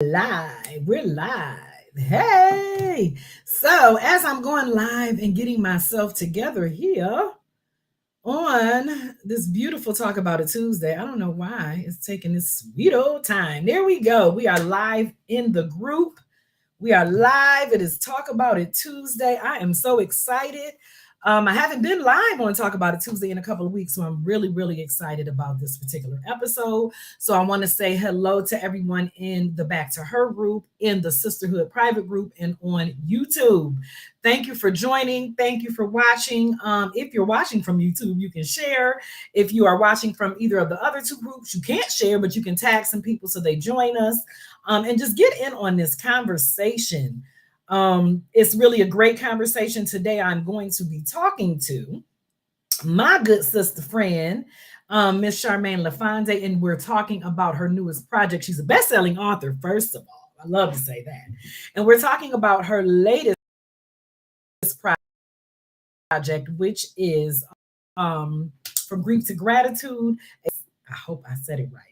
We're live. Hey. So, as I'm going live and getting myself together here on this beautiful Talk About It Tuesday, I don't know why it's taking this sweet old time. There we go. We are live in the group. We are live. It is Talk About It Tuesday. I am so excited. I haven't been live on Talk About It Tuesday in a couple of weeks, so I'm really, really excited about this particular episode. So I want to say hello to everyone in the Back to Her group, in the Sisterhood private group, and on YouTube. Thank you for joining. Thank you for watching. If you're watching from YouTube, you can share. If you are watching from either of the other two groups, you can't share, but you can tag some people so they join us, and just get in on this conversation. It's really a great conversation today. I'm going to be talking to my good sister friend, Miss Charmaine LaFonede, and we're talking about her newest project. She's a best-selling author, first of all. I love to say that. And we're talking about her latest project, which is From Grief to Gratitude. I hope I said it right.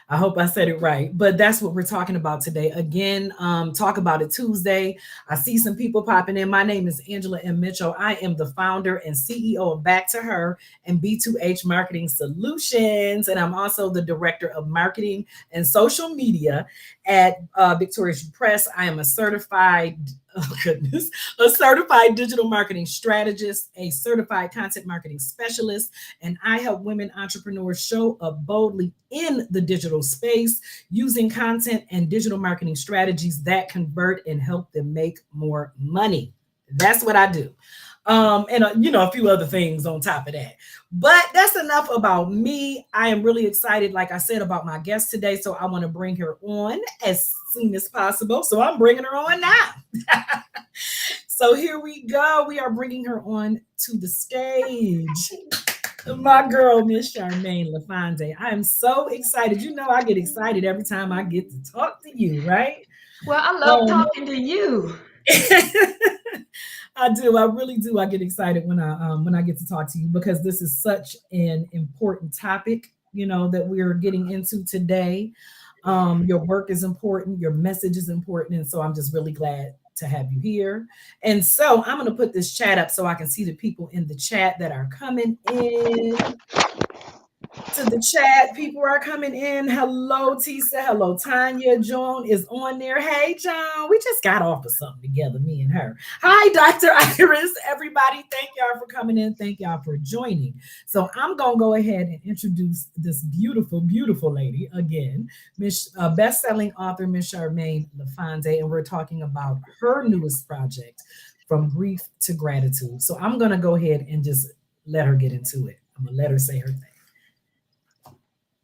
I hope I said it right, but that's what we're talking about today. Again, Talk About It Tuesday. I see some people popping in. My name is Angela M. Mitchell. I am the founder and CEO of Back to Her and B2H Marketing Solutions, and I'm also the director of marketing and social media at Victorious Press. I am a certified a certified digital marketing strategist, a certified content marketing specialist, and I help women entrepreneurs show up boldly in the digital space using content and digital marketing strategies that convert and help them make more money. That's what I do. And a few other things on top of that. But that's enough about me. I am really excited, like I said, about my guest today. So I want to bring her on as soon as possible. So I'm bringing her on now. So here we go. We are bringing her on to the stage. My girl, Miss Charmaine LaFonede. I am so excited. You know, I get excited every time I get to talk to you, right? Well, I love talking to you. I do. I really do. I get excited when I get to talk to you because this is such an important topic, that we're getting into today. Your work is important, your message is important, and so I'm just really glad to have you here. And so I'm going to put this chat up so I can see the people in the chat that are coming in to the chat. People are coming in. Hello, Tisa. Hello, Tanya. Joan is on there. Hey, Joan. We just got off of something together, me and her. Hi, Dr. Iris. Everybody, thank y'all for coming in. Thank y'all for joining. So I'm going to go ahead and introduce this beautiful, beautiful lady again, best-selling author, Miss Charmaine LaFonede, and we're talking about her newest project, From Grief to Gratitude. So I'm going to go ahead and just let her get into it. I'm going to let her say her thing.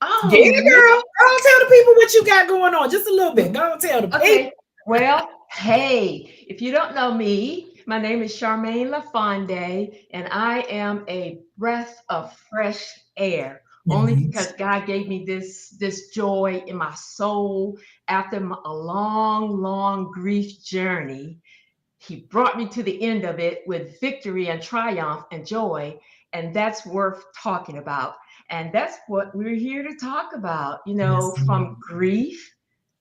Oh, Yeah, girl. Go tell the people what you got going on. Just a little bit. Go and tell the people. okay. Well, hey, if you don't know me, my name is Charmaine LaFonede, and I am a breath of fresh air. Only because God gave me this joy in my soul after a long, long grief journey. He brought me to the end of it with victory and triumph and joy, and that's worth talking about. And that's what we're here to talk about, Yes, from grief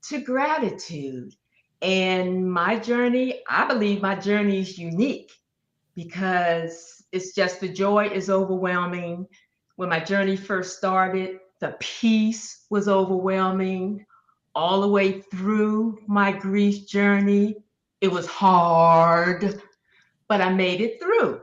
to gratitude. And my journey, I believe my journey is unique because it's just the joy is overwhelming. When my journey first started, the peace was overwhelming. All the way through my grief journey, it was hard, but I made it through.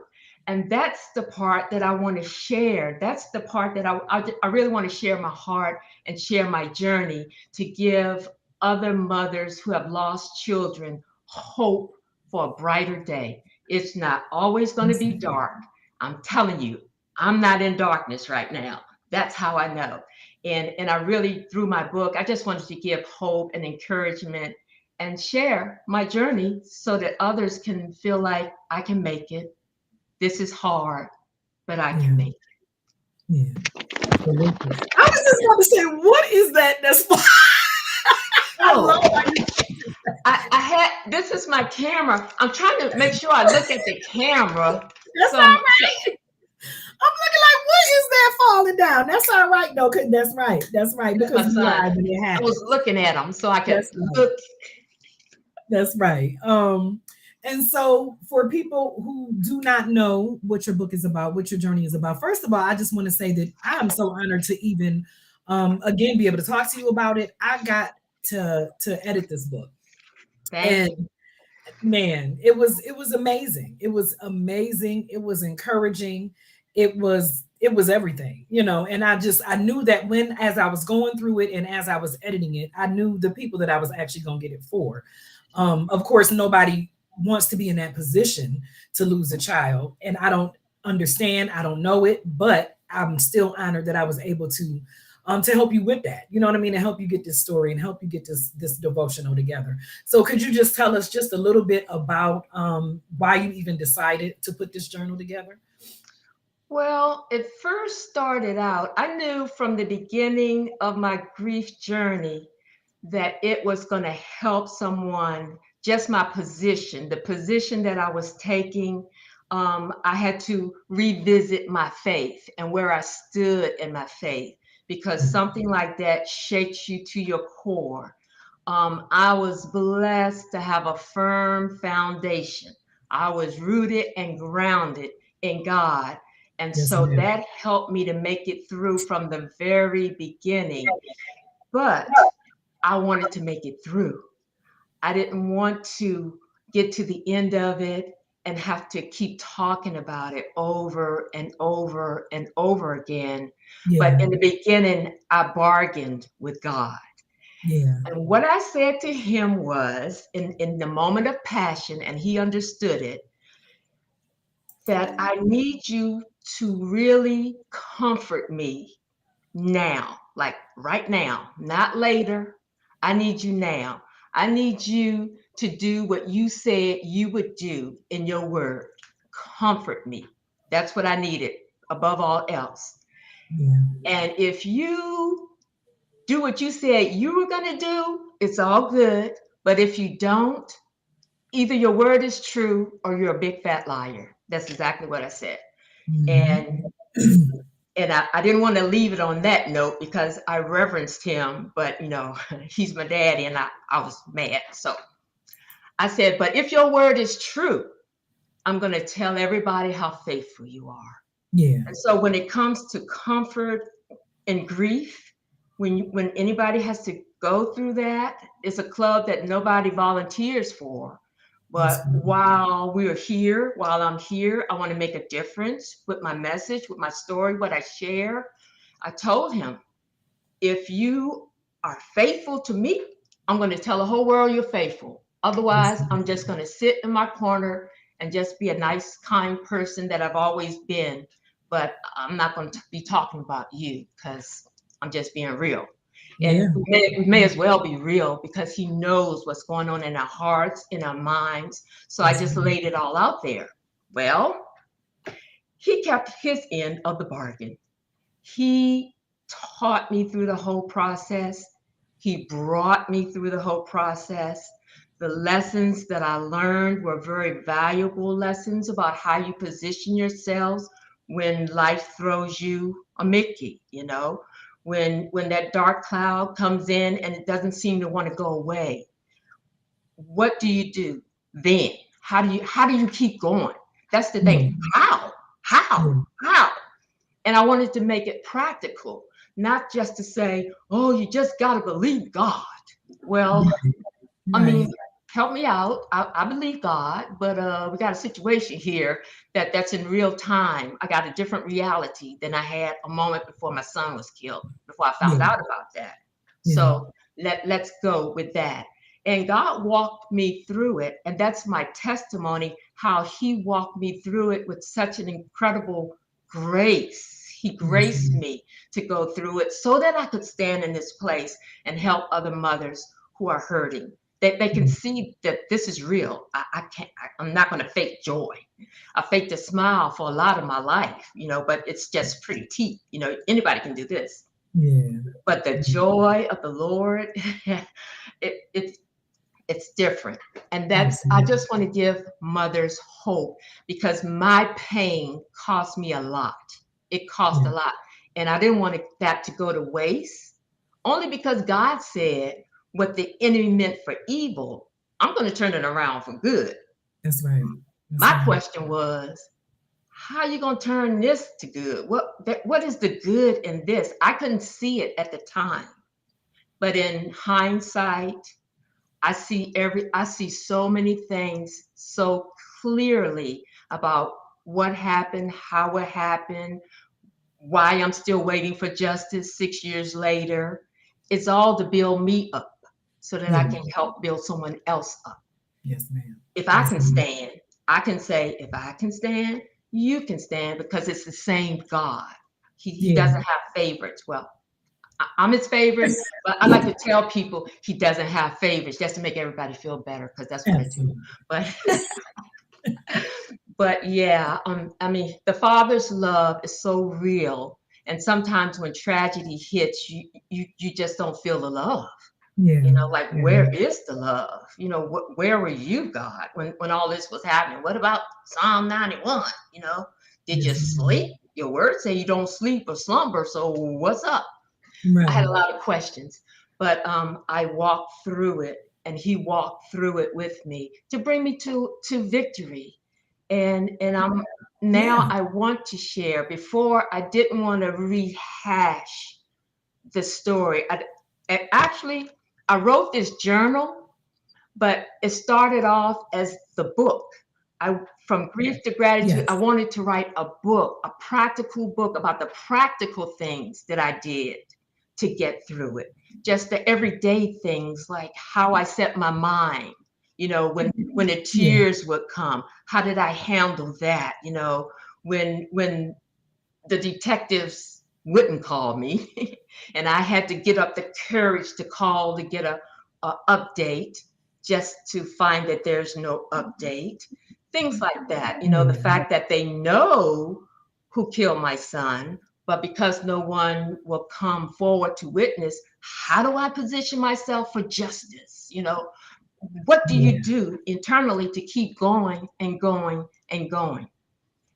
And that's the part that I want to share. That's the part that I really want to share my heart and share my journey to give other mothers who have lost children hope for a brighter day. It's not always going to be dark. I'm telling you, I'm not in darkness right now. That's how I know. And I really, through my book, I just wanted to give hope and encouragement and share my journey so that others can feel like I can make it. This is hard, but I can make it. Yeah. Absolutely. I was just going to say, what is that? That's I love Oh, how you I had this is my camera. I'm trying to make sure I look at the camera. that's So, all so right. I'm looking like, what is that falling down? That's all right, though. That's right. That's right. That's my Because we son. live and it I was happens. looking at him so I could That's right. look. That's right. And so for people who do not know what your book is about, what your journey is about, first of all, I just want to say that I am so honored to even again be able to talk to you about it. I got to edit this book. Thank you. And man, it was amazing. It was amazing. It was encouraging. It was everything, and I knew that when as I was going through it and as I was editing it, I knew the people that I was actually going to get it for. Of course, nobody wants to be in that position to lose a child, and I don't understand, I don't know it, but I'm still honored that I was able to help you with that. You know what I mean? To help you get this story and help you get this devotional together. So could you just tell us just a little bit about why you even decided to put this journal together? Well, it first started out, I knew from the beginning of my grief journey that it was going to help someone, just my position, the position that I was taking. I had to revisit my faith and where I stood in my faith because something like that shakes you to your core. I was blessed to have a firm foundation. I was rooted and grounded in God. And Yes, so ma'am. that helped me to make it through from the very beginning. But I wanted to make it through. I didn't want to get to the end of it and have to keep talking about it over and over and over again. But Yeah, in the beginning, I bargained with God. yeah, And what I said to him was, in the moment of passion, and he understood it, that I need you to really comfort me now, like right now, not later. I need you now. I need you to do what you said you would do in your word. Comfort me. That's what I needed above all else. yeah, And if you do what you said you were going to do, it's all good. But if you don't, either your word is true or you're a big fat liar. That's exactly what I said. hmm, And I didn't want to leave it on that note because I reverenced him, but he's my daddy and I was mad. So I said, but if your word is true, I'm going to tell everybody how faithful you are. yeah, And so when it comes to comfort and grief, when anybody has to go through that, it's a club that nobody volunteers for. that's But right. while I'm here, I want to make a difference with my message, with my story, what I share. I told him, if you are faithful to me, I'm going to tell the whole world you're faithful. That's Otherwise, right. I'm just going to sit in my corner and just be a nice, kind person that I've always been. But I'm not going to be talking about you because I'm just being real. Yeah, And we may as well be real because he knows what's going on in our hearts, in our minds. So I that's just right. laid it all out there. Well, he kept his end of the bargain. He taught me through the whole process. He brought me through the whole process. The lessons that I learned were very valuable lessons about how you position yourselves when life throws you a Mickey, when that dark cloud comes in and it doesn't seem to want to go away. What do you do then? How do you keep going? That's the Yeah, thing. How? How? yeah, How? And I wanted to make it practical, not just to say, oh, you just got to believe God. Well, right, I right. mean, help me out. I believe God, but we got a situation here that's in real time. I got a different reality than I had a moment before my son was killed, before I found Yeah, out about that. yeah, So let's go with that. And God walked me through it. And that's my testimony, how he walked me through it with such an incredible grace. He yes, graced me to go through it so that I could stand in this place and help other mothers who are hurting. That they can yeah, see that this is real. I can't. I'm not going to fake joy. I faked a smile for a lot of my life, but it's just pretty teeth. Anybody can do this. yeah, But the joy of the Lord, it it's different. And I absolutely. just want to give mothers hope because my pain cost me a lot. It cost a lot. And I didn't want that to go to waste, only because God said what the enemy meant for evil, I'm going to turn it around for good. That's right. That's My right. question was, how are you going to turn this to good? What is the good in this? I couldn't see it at the time. But in hindsight, I see so many things so clearly about what happened, how it happened, why I'm still waiting for justice 6 years later. It's all to build me up so that I Yeah. can help build someone else up. Yes, ma'am. If I Yes, can ma'am. stand, I can say, if I can stand, you can stand, because it's the same God. He Yeah. doesn't have favorites. Well, I'm his favorite, but I like to tell people he doesn't have favorites just to make everybody feel better, because that's what I do. Absolutely. But but yeah, I mean, the Father's love is so real, and sometimes when tragedy hits, you just don't feel the love. Yeah. Like, Yeah. where is the love? Where were you, God, when all this was happening? What about Psalm 91? Did you Yes, sleep? ma'am. Your word say you don't sleep or slumber, so what's up? I had Right. a lot of questions, but I walked through it, and he walked through it with me to bring me to victory. And I'm now Yeah. I want to share. Before, I didn't want to rehash the story. Actually, I wrote this journal, but it started off as the book. From grief to gratitude, I Yes. wanted to write a book, a practical book about the practical things that I did to get through it. Just the everyday things, like how I set my mind, when the Yeah. tears would come, how did I handle that? When the detectives wouldn't call me and I had to get up the courage to call to get a update, just to find that there's no update. Things like that. The Yeah. fact that they know who killed my son, but because no one will come forward to witness, how do I position myself for justice? What do you Yeah. do internally to keep going and going and going?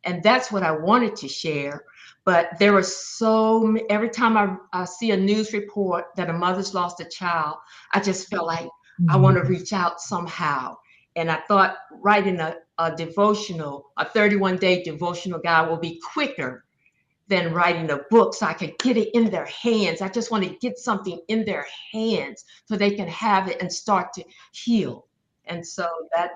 And that's what I wanted to share. But there was every time I see a news report that a mother's lost a child, I just feel like I want to Mhm. reach out somehow. And I thought writing a devotional, a 31-day devotional guide, will be quicker than writing a book, so I could get it in their hands. I just want to get something in their hands so they can have it and start to heal. And so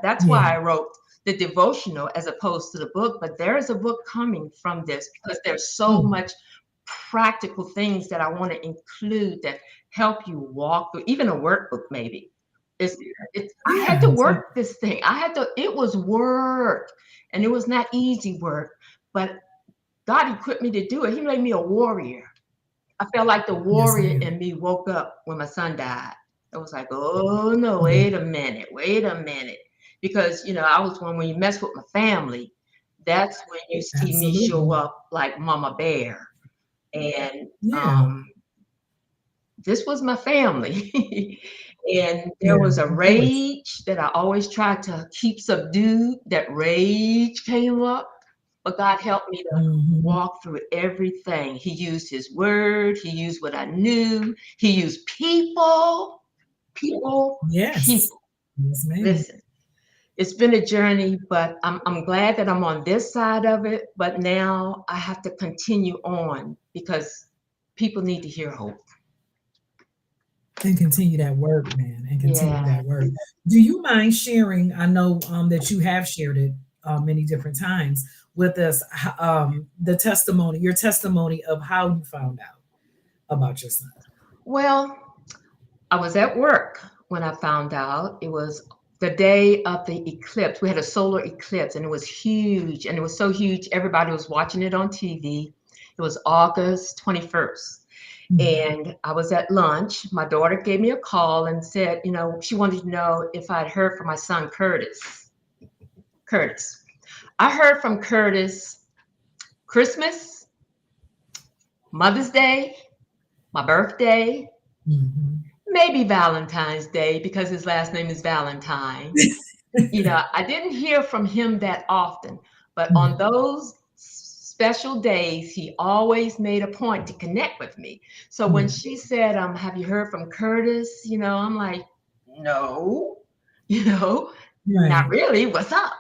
that's Yeah. why I wrote the devotional as opposed to the book. But there is a book coming from this, because there's so Oh, much practical things that I want to include that help you walk through, even a workbook maybe. It's, I had to yeah. So, work this thing. It was work, and it was not easy work, but God equipped me to do it. He made me a warrior. I felt like the yes, warrior ma'am. in me woke up when my son died. It was like, oh no, Yeah. wait a minute. Because, I was when you mess with my family, that's when you see me show Absolutely. up like Mama Bear. And Yeah. this was my family. And there Yeah. was a Of course. rage that I always tried to keep subdued. That rage came up, but God helped me to Mhm. walk through everything. He used his word, he used what I knew, he used people, Yes. people. Yes, ma'am. Listen, it's been a journey, but I'm glad that I'm on this side of it. But now I have to continue on, because people need to hear hope. And continue that work, man, and continue Yeah. that work. Do you mind sharing? I know that you have shared it many different times with us. The testimony, your testimony of how you found out about your son. Well, I was at work when I found out. It was the day of the eclipse. We had a solar eclipse, and it was huge. And it was so huge, everybody was watching it on TV. It was August 21st. Mhm. And I was at lunch. My daughter gave me a call and said, she wanted to know if I'd heard from my son, Curtis. Curtis. I heard from Curtis Christmas, Mother's Day, my birthday, Mhm. maybe Valentine's Day, because his last name is Valentine. I didn't hear from him that often, but on Yeah. those special days, he always made a point to connect with me. So when Yeah. she said, have you heard from Curtis? I'm like, no, you know, not Right. really. What's up?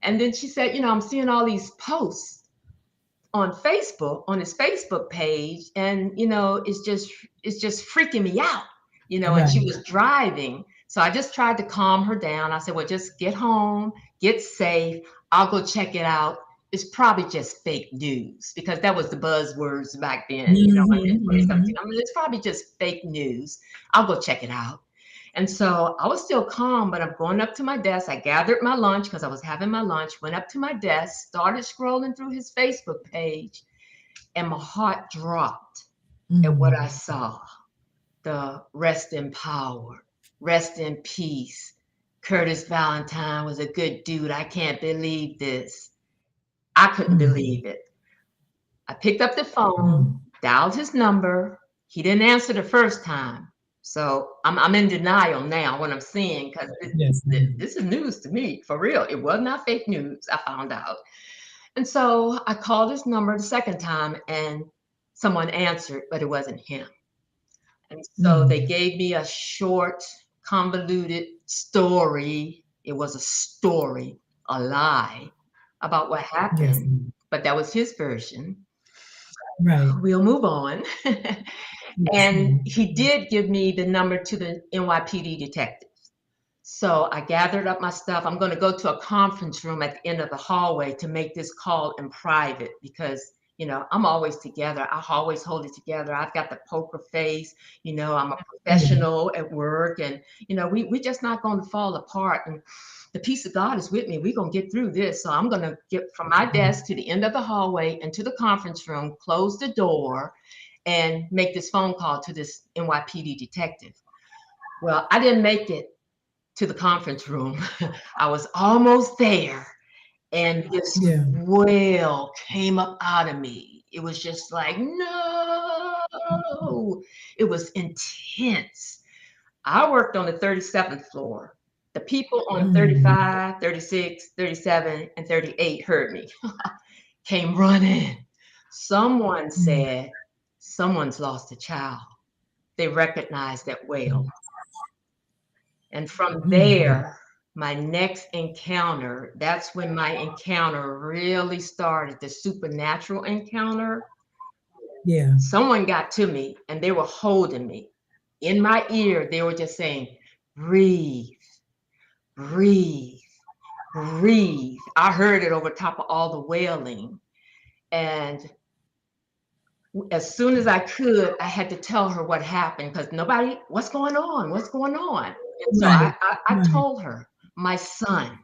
And then she said, I'm seeing all these posts on Facebook, on his Facebook page, and it's just freaking me out, and she Right. was driving. So I just tried to calm her down. I said, well, just get home, get safe. I'll go check it out. It's probably just fake news because that was the buzzwords back then, in Mhm, 2017. mhm. I mean, it's probably just fake news. I'll go check it out. And so I was still calm, but I'm going up to my desk. I gathered my lunch because I was having my lunch, went up to my desk, started scrolling through his Facebook page, and my heart dropped at what I Mm. saw. The rest in power, rest in peace. Curtis Valentine was a good dude. I can't believe this. I couldn't Mm. believe it. I picked up the phone, Mm. dialed his number. He didn't answer the first time. So I'm in denial now what I'm seeing because Yes, ma'am. this is news to me, for real. It was not fake news, I found out. And so I called his number the second time and someone answered, but it wasn't him. And so they Mm. gave me a short, convoluted story. It was a story, a lie about what Yes, happened, ma'am. but that was his version. Right. We'll move on. Yes, And ma'am. he did give me the number to the NYPD detective. So I gathered up my stuff. I'm going to go to a conference room at the end of the hallway to make this call in private because, I'm always together. I always hold it together. I've got the poker face. I'm a Yeah. professional at work and, we just not going to fall apart. And the peace of God is with me. We're going to get through this. So I'm going to get from my desk to the end of the hallway into the conference room, close the door, and make this phone call to this NYPD detective. Well, I didn't make it to the conference room. I was almost there, and this Yeah. wail came up out of me. It was just like, no. It was intense. I worked on the 37th floor. The people on Mm. 35, 36, 37, and 38 heard me, came running. Someone Mm. said, someone's lost a child. They recognized that wail. And from Mm. there, my next encounter, that's when my encounter really started, the supernatural encounter. Yeah. Someone got to me and they were holding me. In my ear, they were just saying, breathe, breathe, breathe. I heard it over top of all the wailing. And as soon as I could, I had to tell her what happened because nobody, what's going on? What's going on? And so I, Right. I, I Right. told her, my son,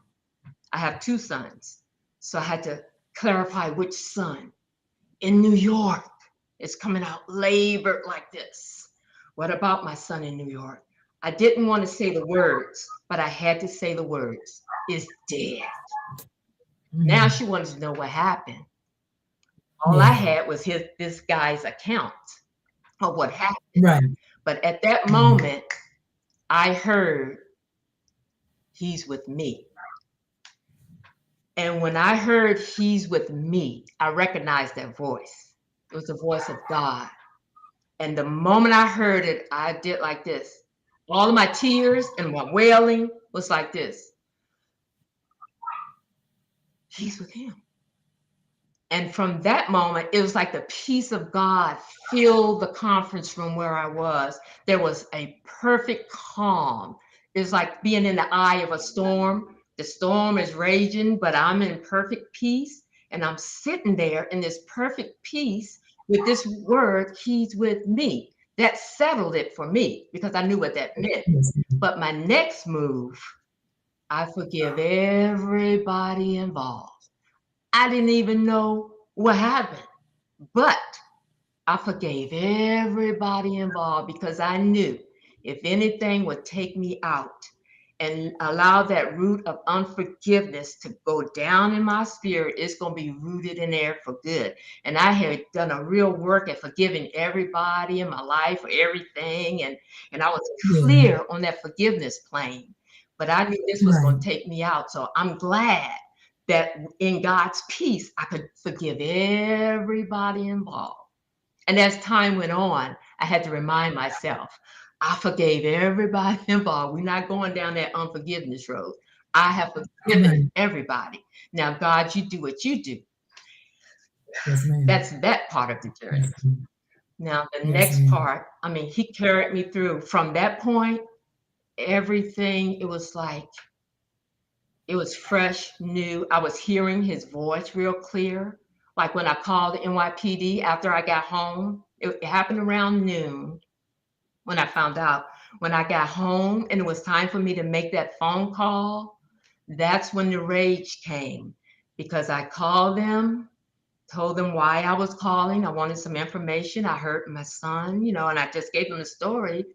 I have two sons. So I had to clarify which son. In New York, it's coming out labored like this. What about my son in New York? I didn't want to say the words, but I had to say the words. Is dead. Now Mm. she wanted to know what happened. All I Yeah. had was this guy's account of what happened. Right. But at that Right. moment, I heard he's with me. And when I heard he's with me, I recognized that voice. It was the voice of God. And the moment I heard it, I did like this. All of my tears and my wailing was like this. He's with him. And from that moment, it was like the peace of God filled the conference room where I was. There was a perfect calm. It's like being in the eye of a storm. The storm is raging, but I'm in perfect peace. And I'm sitting there in this perfect peace with this word, he's with me. That settled it for me because I knew what that meant. Yes. But my next move, I forgive everybody involved. I didn't even know what happened, but I forgave everybody involved because I knew if anything would take me out and allow that root of unforgiveness to go down in my spirit, it's going to be rooted in there for good. And I had done a real work at forgiving everybody in my life for everything. And I was Yeah. clear on that forgiveness plane, but I knew this was going Right. to take me out. So I'm glad that in God's peace, I could forgive everybody involved. And as time went on, I had to remind myself, I forgave everybody involved. We're not going down that unforgiveness road. I have forgiven Right. everybody. Now, God, you do what you do. Yes, ma'am. That's that part of the journey. Yes, ma'am. Now, the Yes, next ma'am. part, I mean, he carried me through from that point, everything, it was like, it was fresh, new. I was hearing his voice real clear. Like when I called the NYPD after I got home, it happened around noon when I found out. When I got home and it was time for me to make that phone call, that's when the rage came because I called them, told them why I was calling. I wanted some information. I hurt my son, and I just gave them the story.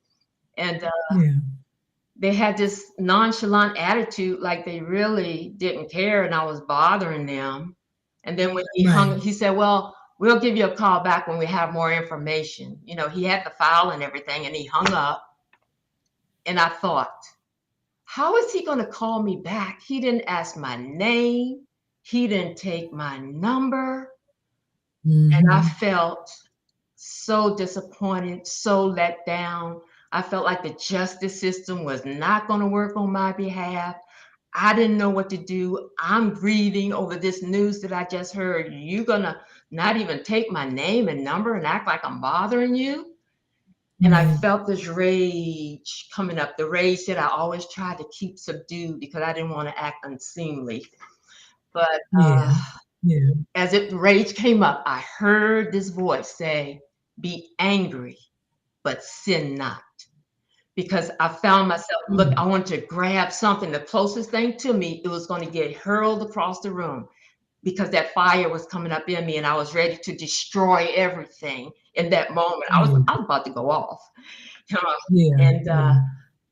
And Yeah. they had this nonchalant attitude, like they really didn't care, and I was bothering them. And then when Right. he said, "Well, we'll give you a call back when we have more information." He had the file and everything, and he hung up. And I thought, how is he going to call me back? He didn't ask my name. He didn't take my number. And I Mm-hmm. felt so disappointed, so let down. I felt like the justice system was not going to work on my behalf. I didn't know what to do. I'm grieving over this news that I just heard. You gonna not even take my name and number and act like I'm bothering you? And I Right. felt this rage coming up, the rage that I always tried to keep subdued because I didn't want to act unseemly. But Yeah. Yeah. as it rage came up, I heard this voice say, "Be angry, but sin not." Because I found myself, look, Mm. I wanted to grab something, the closest thing to me, it was going to get hurled across the room because that fire was coming up in me and I was ready to destroy everything in that moment. Yeah. I was about to go off. You know, Yeah. and Yeah.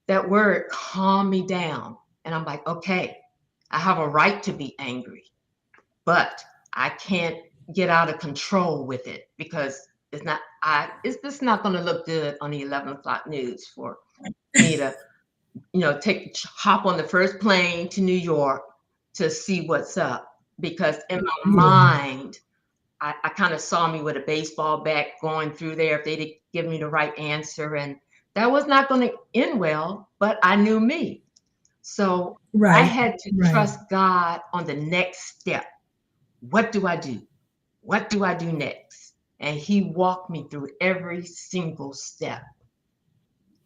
that word calmed me down. And I'm like, okay, I have a right to be angry, but I can't get out of control with it because it's just not going to look good on the 11 o'clock news for me to, hop on the first plane to New York to see what's up. Because in my Yeah. mind, I kind of saw me with a baseball bat going through there if they didn't give me the right answer. And that was not going to end well, but I knew me. So I Right. had to Right. trust God on the next step. What do I do? What do I do next? And he walked me through every single step.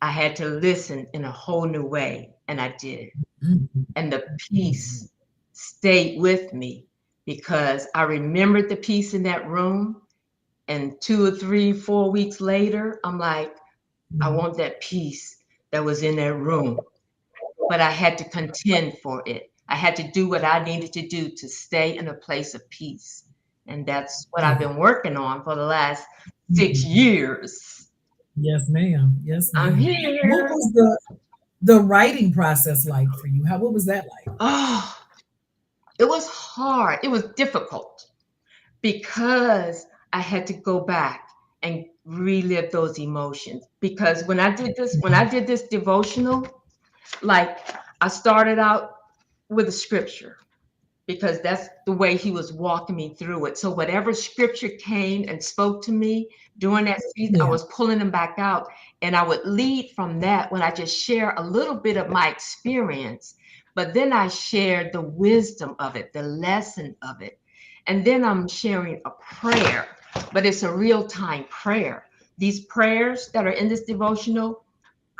I had to listen in a whole new way, and I did. Mhm. And the Mhm. peace stayed with me because I remembered the peace in that room. And 2 or 3, 4 weeks later, I'm like, I Mhm. want that peace that was in that room. But I had to contend for it. I had to do what I needed to do to stay in a place of peace. And that's what I've Yeah. been working on for the last six Mhm. years. Yes, ma'am. Yes, I'm ma'am. What here. was the writing process like for you? What was that like? Oh, it was hard. It was difficult because I had to go back and relive those emotions. Because when I Mhm. did this devotional, like I started out with a scripture because that's the way he was walking me through it. So whatever scripture came and spoke to me during that season, I Yeah. was pulling them back out and I would lead from that when I just share a little bit of my experience, but then I shared the wisdom of it, the lesson of it. And then I'm sharing a prayer, but it's a real-time prayer. These prayers that are in this devotional,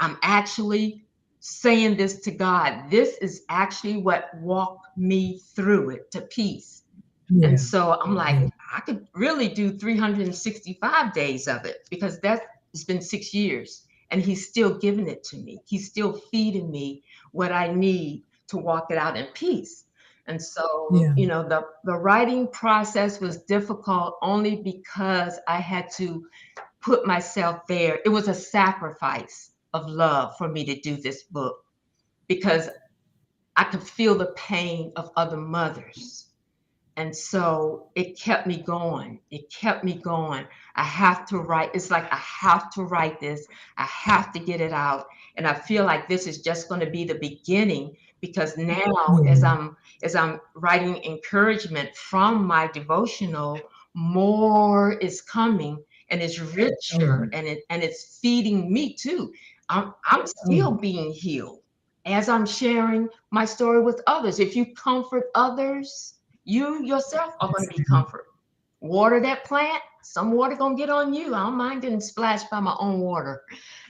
I'm actually saying this to God. This is actually what walked me through it to peace. And Yeah. so I'm like, Yeah. I could really do 365 days of it because it's been 6 years and he's still giving it to me. He's still feeding me what I need to walk it out in peace. And so, Yeah. the writing process was difficult only because I had to put myself there. It was a sacrifice of love for me to do this book because I could feel the pain of other mothers And so it kept me going. It kept me going. I have to write. It's like I have to write this. I have to get it out. And I feel like this is just going to be the beginning, because now Yeah. as I'm writing encouragement from my devotional, more is coming, and it's Oh, richer, and it's feeding me too. I'm oh, still being healed as I'm sharing my story with others. If you comfort others, you yourself are going yes, to be ma'am. comfort. Water that plant, some water going to get on you. I don't mind getting splashed by my own water.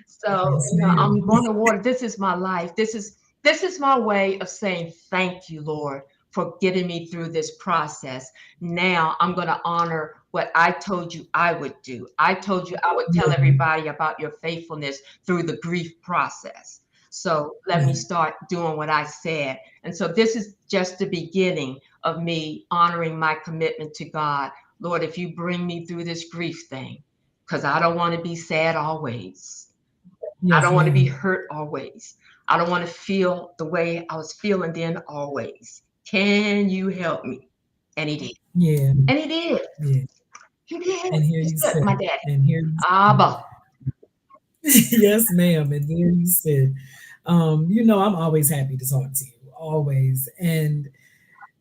So, Yes, I'm ma'am. going to water. This is my life. This is my way of saying thank you, Lord, for getting me through this process. Now I'm going to honor what I told you I would do. I told you I would tell Yeah, everybody about your faithfulness through the grief process. So let me yeah, start doing what I said. And so this is just the beginning of me honoring my commitment to God. Lord, if you bring me through this grief thing, because I don't want to be sad always. I yes, don't want to be ma'am. hurt always. I don't want to feel the way I was feeling then always. Can you help me? And he did. Yeah, And he did. yeah. He did. And here He's you good, sit, my daddy. and here you sit. Abba. Yes, ma'am. And there you sit. I'm always happy to talk to you, always. And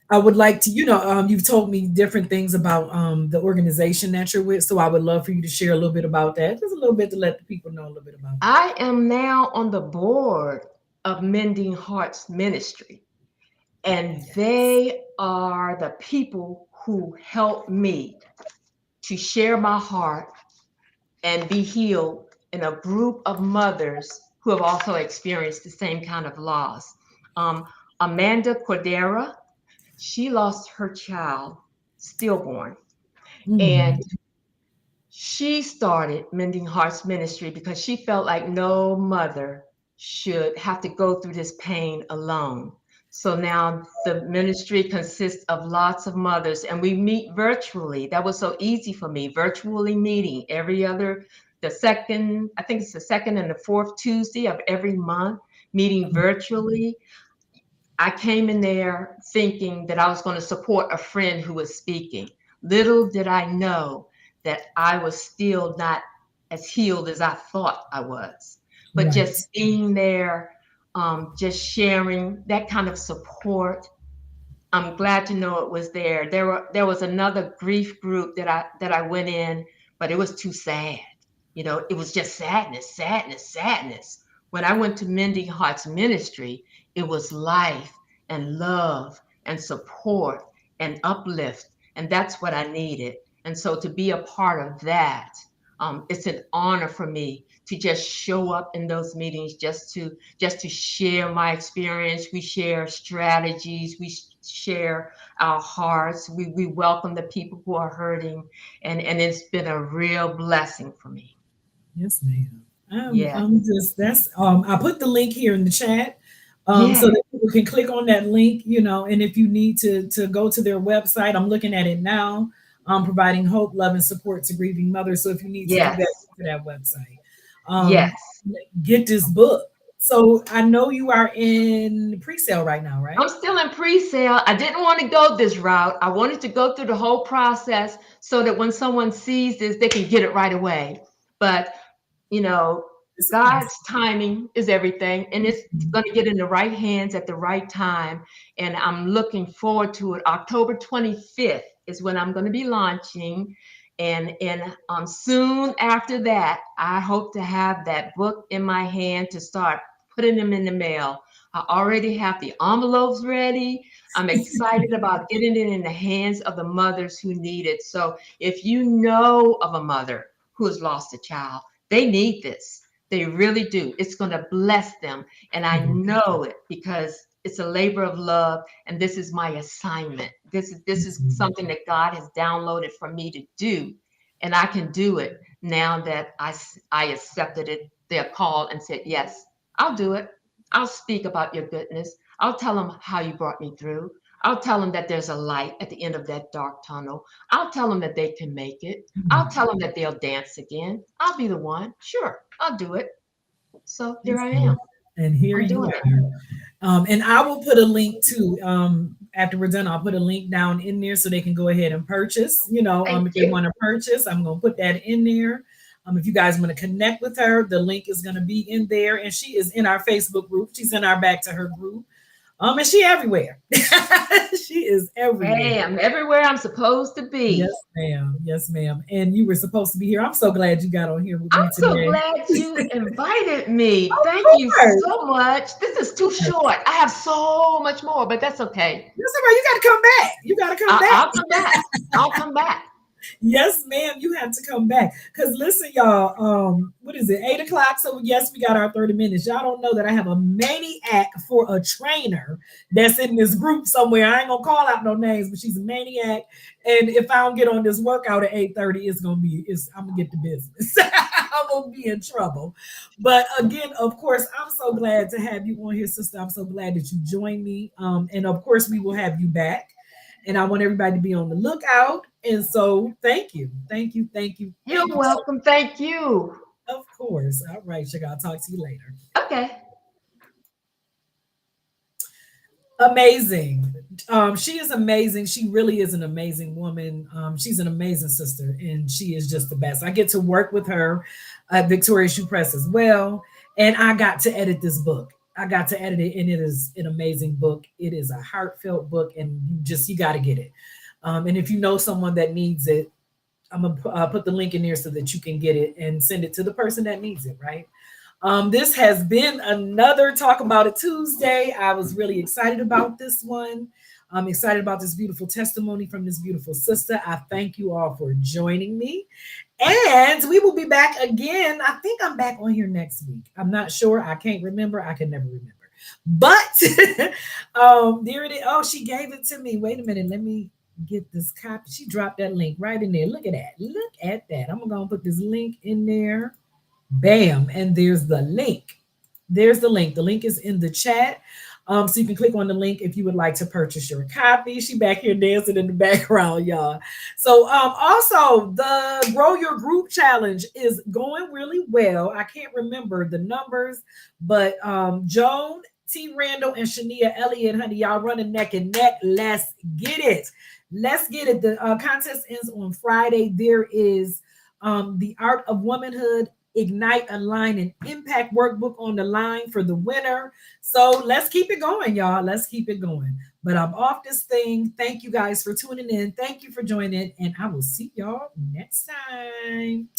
I would like to, you've told me different things about the organization that you're with. So I would love for you to share a little bit about that, just a little bit to let the people know a little bit about that. I am now on the board of Mending Hearts Ministry, and Yes. they are the people who help me to share my heart and be healed in a group of mothers who have also experienced the same kind of loss. Um, Amanda Cordera, she lost her child stillborn, Mm, and she started Mending Hearts Ministry because she felt like no mother should have to go through this pain alone. So now the ministry consists of lots of mothers, and we meet virtually. That was so easy for me, virtually meeting the second, I think it's the second and the fourth Tuesday of every month, meeting virtually. I came in there thinking that I was going to support a friend who was speaking. Little did I know that I was still not as healed as I thought I was. But right. just being there, just sharing that kind of support, I'm glad to know it was there. There was another grief group that I went in, but it was too sad. It was just sadness, sadness, sadness. When I went to Mending Hearts Ministry, it was life and love and support and uplift, and that's what I needed. And so to be a part of that, it's an honor for me to just show up in those meetings, just to share my experience. We share strategies. We share our hearts. We welcome the people who are hurting, and it's been a real blessing for me. Yes, ma'am. Yeah. I'm just that's I put the link here in the chat so Yeah. that people can click on that link, and if you need to go to their website, I'm looking at it now, providing hope, love, and support to grieving mothers. So if you need to do that, Yes. go to that website. Um, Yes. get this book. So I know you are in pre-sale right now, I'm right? still in pre-sale. I didn't want to go this route. I wanted to go through the whole process so that when someone sees this, they can get it right away. But you know, It's God's timing is everything, and it's amazing. going to get in the right hands at the right time. And I'm looking forward to it. October 25th is when I'm going to be launching. And soon after that, I hope to have that book in my hand to start putting them in the mail. I already have the envelopes ready. I'm excited about getting it in the hands of the mothers who need it. So if you know of a mother who has lost a child, they need this. They really do. It's going to bless them. And I know it because it's a labor of love. And this is my assignment. This is something that God has downloaded for me to do. And I can do it now that I accepted it, their call, and said, yes, I'll do it. I'll speak about your goodness. I'll tell them how you brought me through. I'll tell them that there's a light at the end of that dark tunnel. I'll tell them that they can make it. I'll tell them that they'll dance again. I'll be the one. Sure, I'll do it. So here Yes, I ma'am. am. And here I'm you doing it. are. And I will put a link to after we're done, I'll put a link down in there so they can go ahead and purchase. Thank If they you. want to purchase, I'm gonna put that in there. If you guys want to connect with her, the link is gonna be in there, and she is in our Facebook group. She's in our Back to Her group. And she everywhere. She is everywhere. Hey, I'm everywhere I'm supposed to Yes, be. ma'am. Yes, ma'am. And you were supposed to be here. I'm so glad you got on here with me I'm so today. glad you invited me. Of Thank you course. so much. This is too short. I have so much more, but that's okay. Yes, ma'am. You got to come back. You got to come back. I'll come back. I'll come back. Yes, ma'am. You have to come back. Cause listen, y'all. What is it? 8 o'clock. So yes, we got our 30 minutes. Y'all don't know that I have a maniac for a trainer that's in this group somewhere. I ain't gonna call out no names, but she's a maniac. And if I don't get on this workout at 8:30, I'm gonna get the business. I'm gonna be in trouble. But again, of course, I'm so glad to have you on here, sister. I'm so glad that you joined me. And of course, we will have you back. And I want everybody to be on the lookout. And so thank you. Thank you. Thank you. You're Thank you so welcome. Thank you. much. Of course. All right, sugar. I'll talk to you later. Okay. Amazing. She is amazing. She really is an amazing woman. She's an amazing sister, and she is just the best. I get to work with her at Victoria Shoe Press as well, and I got to edit this book. I got to edit it, and it is an amazing book. It is a heartfelt book, and you got to get it. And if you know someone that needs it, I'm gonna put the link in there so that you can get it and send it to the person that needs it. Right. This has been another Talk About It Tuesday. I was really excited about this one. I'm excited about this beautiful testimony from this beautiful sister. I thank you all for joining me. And we will be back again. I think I'm back on here next week. I'm not sure. I can't remember. I can never remember. But there it is. Oh, she gave it to me. Wait a minute. Let me get this copy. She dropped that link right in there. Look at that. Look at that. I'm going to put this link in there. Bam. And there's the link. There's the link. The link is in the chat. So you can click on the link if you would like to purchase your copy. She back here dancing in the background, y'all. So also the Grow Your Group Challenge is going really well. I can't remember the numbers, but Joan T. Randall and Shania Elliott, honey, y'all running neck and neck. Let's get it. Let's get it. The contest ends on Friday. There is the Art of Womanhood Ignite, Align, and Impact workbook on the line for the winner. So let's keep it going, y'all. Let's keep it going. But I'm off this thing. Thank you guys for tuning in. Thank you for joining, and I will see y'all next time.